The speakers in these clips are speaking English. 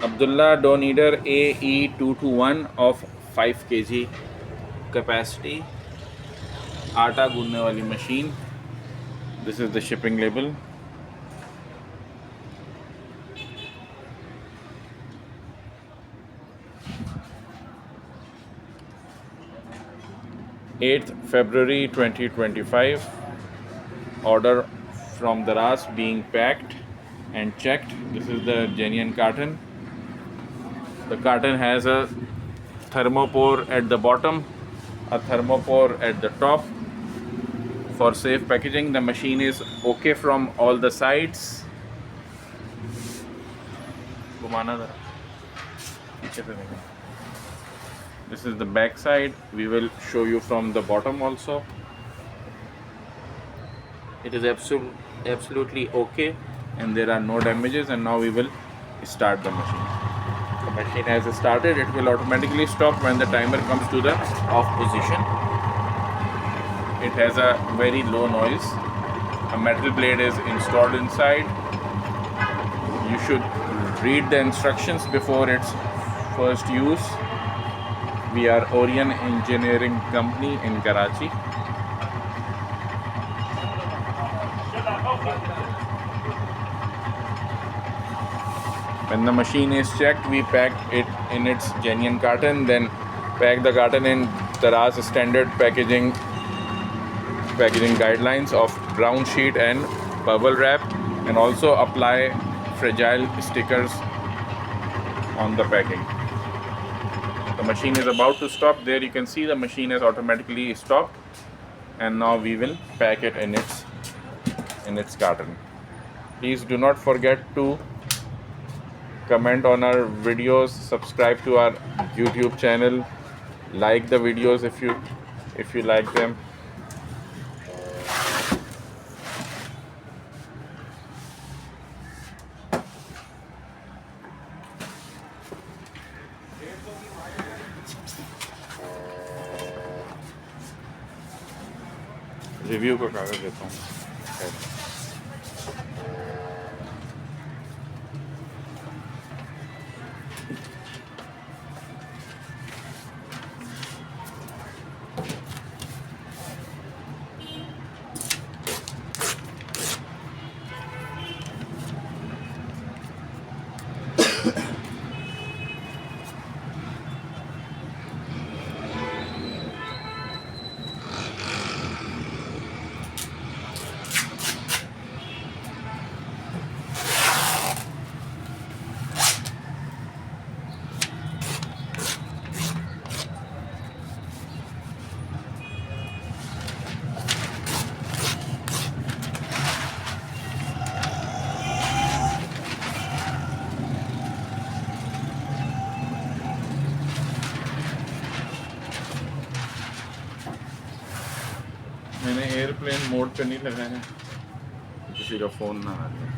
Abdullah dough kneader AE221 of 5 kg capacity. Aata Goondnay wali machine. This is the shipping label. February 8th 2025. Order from Daraz being packed and checked. This is the genuine carton. The carton has a thermopore at the bottom, a thermopore at the top for safe packaging. The machine is okay from all the sides. This is the back side. We will show you from the bottom also. It is absolutely okay and there are no damages. And now we will start the machine. The machine has started. It will automatically stop when the timer comes to the off position. It has a very low noise. A metal blade is installed inside. You should read the instructions before its first use. We are Orion Engineering Company in Karachi. When the machine is checked, we pack it in its genuine carton, then pack the carton in Daraz standard packaging guidelines of brown sheet and bubble wrap, and also apply fragile stickers on the packing. The machine is about to stop. There you can see the machine has automatically stopped, and now we will pack it in its carton. Please do not forget to comment on our videos, subscribe to our YouTube channel, like the videos if you like them. Review का कागज देता हूँ. मैंने airplane mode पे नहीं लगा है, किसी का फ़ोन ना आ जाए.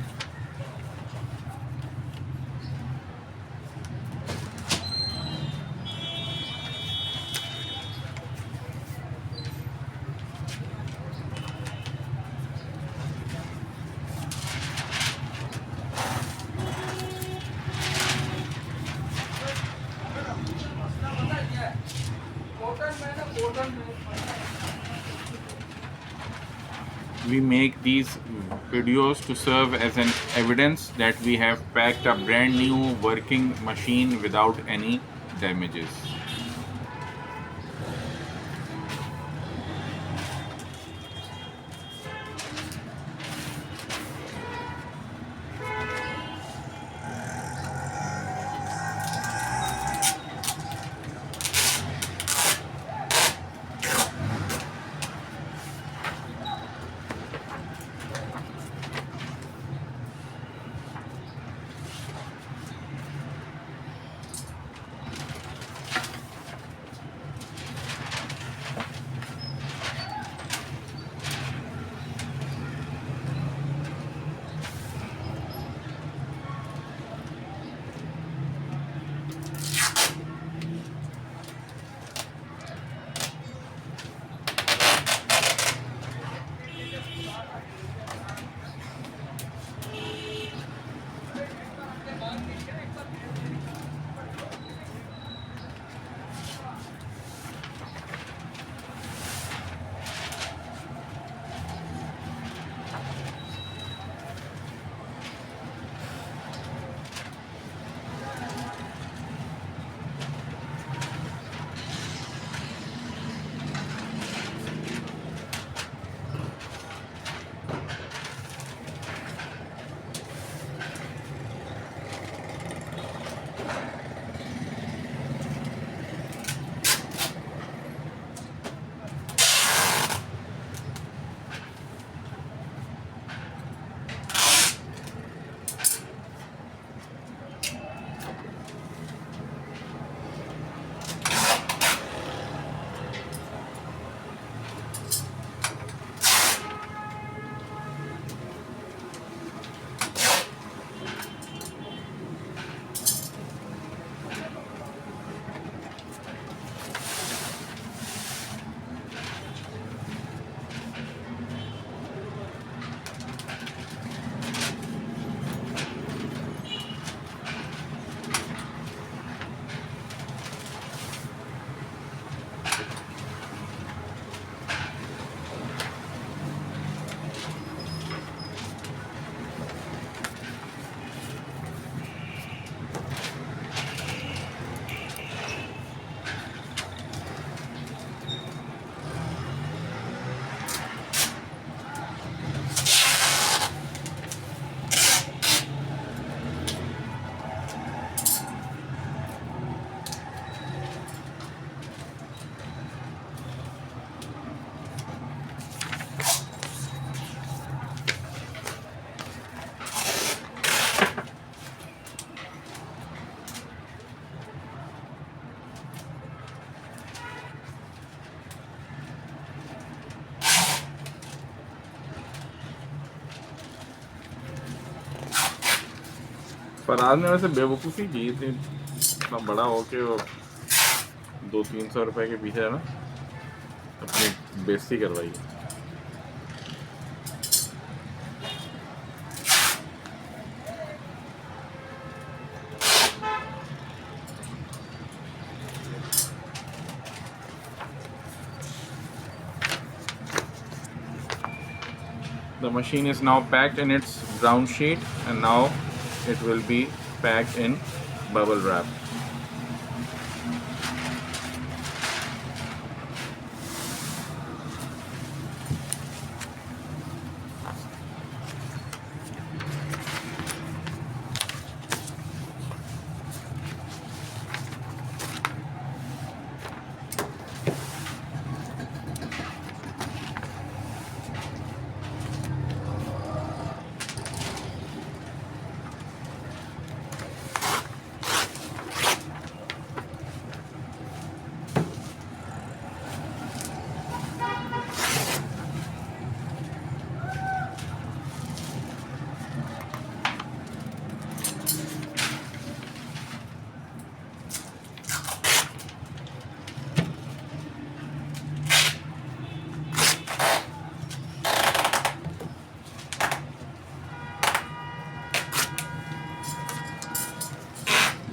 We make these videos to serve as an evidence that we have packed a brand new working machine without any damages. Faraz ने वैसे बेवकूफ़ी की थी, इतना बड़ा हो के वो 200-300 रुपए के पीछे है ना अपनी बेइज्जती करवाई। The machine is now packed in its brown sheet and now it will be packed in bubble wrap.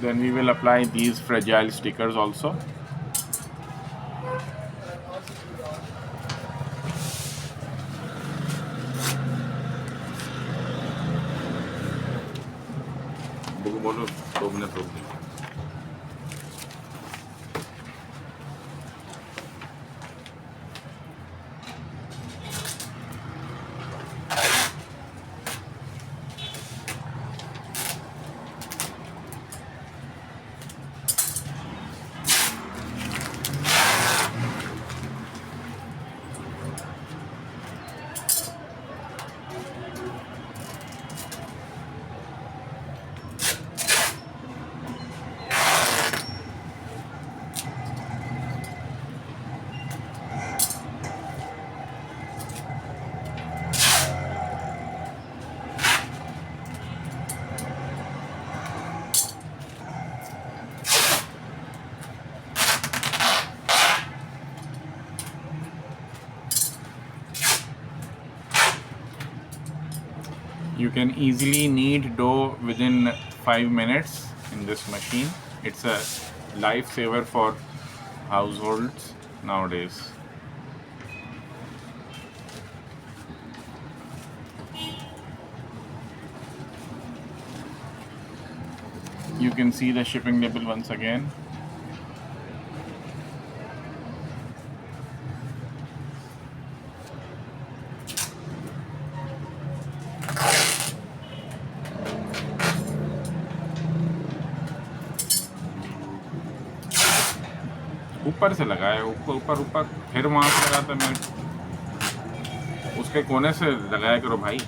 Then we will apply these fragile stickers also. बोलो 2 मिनट रुक जाओ। You can easily knead dough within 5 minutes in this machine. It's a lifesaver for households nowadays. You can see the shipping label once again. ऊपर से लगाए, ऊपर फिर वहाँ से लगाता मैं, उसके कोने से लगाया करो भाई।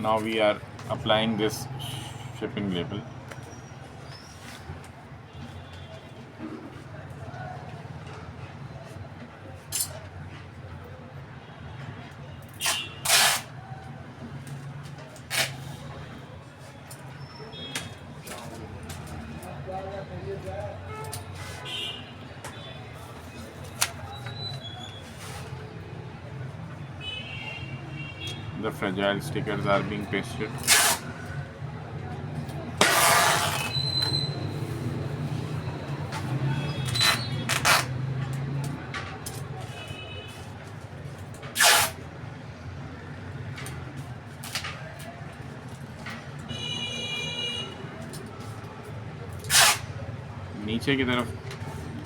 Now we are applying this shipping label. The fragile stickers are being pasted. नीचे की तरफ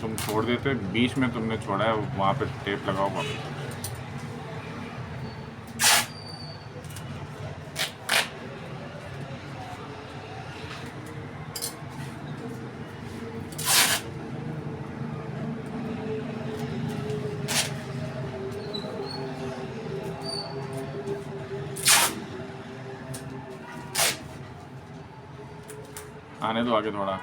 तुम छोड़ देते, बीच में तुमने छोड़ा है, वहाँ पे टेप लगाओ वापस। आने दो आगे थोड़ा.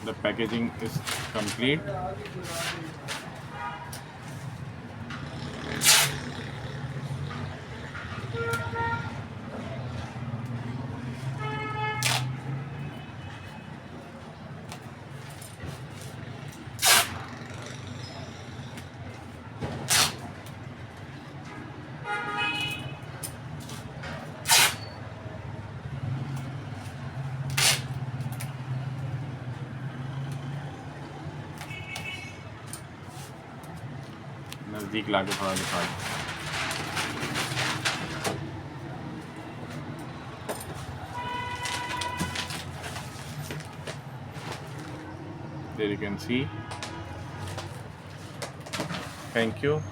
The packaging is complete. नज़दीक लाके थोड़ा दिखा दो. There you can see. Thank you.